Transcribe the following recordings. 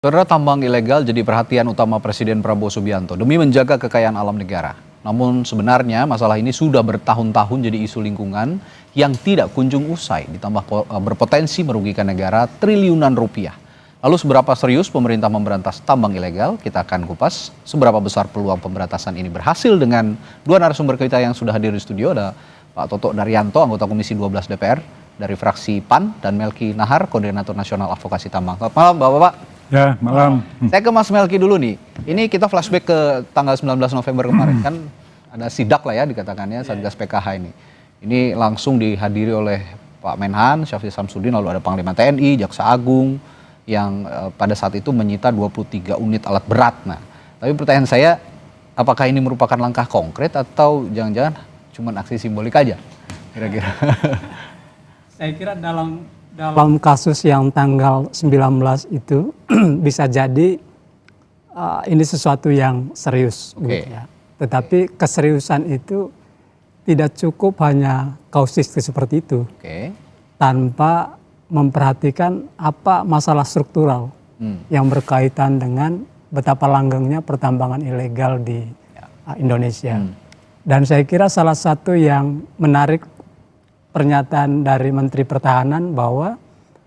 Saudara, tambang ilegal jadi perhatian utama Presiden Prabowo Subianto demi menjaga kekayaan alam negara. Namun sebenarnya masalah ini sudah bertahun-tahun jadi isu lingkungan yang tidak kunjung usai, ditambah berpotensi merugikan negara triliunan rupiah. Lalu seberapa serius pemerintah memberantas tambang ilegal? Kita akan kupas seberapa besar peluang pemberantasan ini berhasil dengan dua narasumber kita yang sudah hadir di studio. Ada Pak Toto Daryanto, anggota Komisi 12 DPR dari fraksi PAN, dan Melki Nahar, Koordinator Nasional Advokasi Tambang. Selamat malam Bapak-Bapak. Ya, malam. Saya ke Mas Melki dulu nih. Ini kita flashback ke tanggal 19 November kemarin. Kan ada sidak lah ya dikatakannya, Satgas PKH ini. Ini langsung dihadiri oleh Pak Menhan, Syafri Samsudin, lalu ada Panglima TNI, Jaksa Agung, yang pada saat itu menyita 23 unit alat berat. Nah, tapi pertanyaan saya, apakah ini merupakan langkah konkret atau jangan-jangan cuma aksi simbolik aja? Kira-kira. Saya kira dalam kasus yang tanggal 19 itu bisa jadi ini sesuatu yang serius. Okay. Gitu ya. Tetapi keseriusan itu tidak cukup hanya kausistik seperti itu. Okay. Tanpa memperhatikan apa masalah struktural yang berkaitan dengan betapa langgengnya pertambangan ilegal di Indonesia. Dan saya kira salah satu yang menarik pernyataan dari Menteri Pertahanan bahwa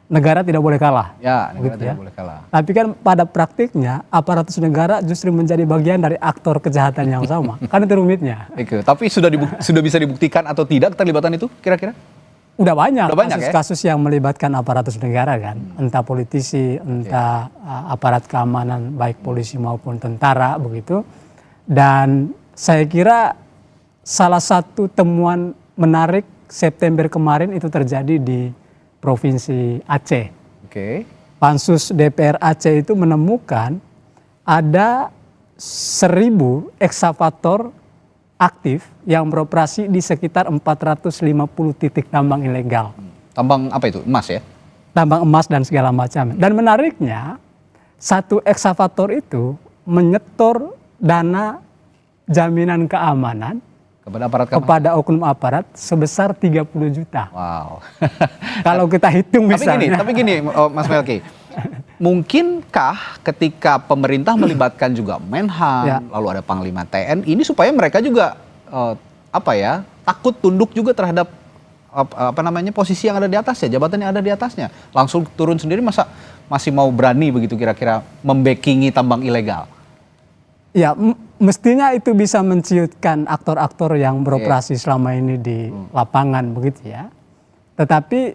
negara tidak boleh kalah. Ya, negara gitu tidak ya. boleh kalah. Tapi kan pada praktiknya aparatus negara justru menjadi bagian dari aktor kejahatan yang sama. Kan itu rumitnya. Tapi sudah bisa dibuktikan atau tidak keterlibatan itu kira-kira? Udah banyak ya? kasus-kasus yang melibatkan aparatus negara kan. Entah politisi, entah aparat keamanan baik polisi maupun tentara begitu. Dan saya kira salah satu temuan menarik September kemarin itu terjadi di Provinsi Aceh. Oke. Pansus DPR Aceh itu menemukan ada 1.000 ekskavator aktif yang beroperasi di sekitar 450 titik tambang ilegal. Tambang apa itu? Emas ya? Tambang emas dan segala macam. Dan menariknya, satu ekskavator itu menyetor dana jaminan keamanan kepada oknum aparat sebesar 30 juta. Wow. Kalau kita hitung misalnya. Tapi gini Mas Melki, mungkinkah ketika pemerintah melibatkan juga Menhan, lalu ada Panglima TNI, ini supaya mereka juga takut tunduk juga terhadap posisi yang ada di atasnya, jabatan yang ada di atasnya, langsung turun sendiri, masa masih mau berani begitu kira-kira membackingi tambang ilegal? Ya, mestinya itu bisa menciutkan aktor-aktor yang beroperasi selama ini di lapangan begitu ya. Tetapi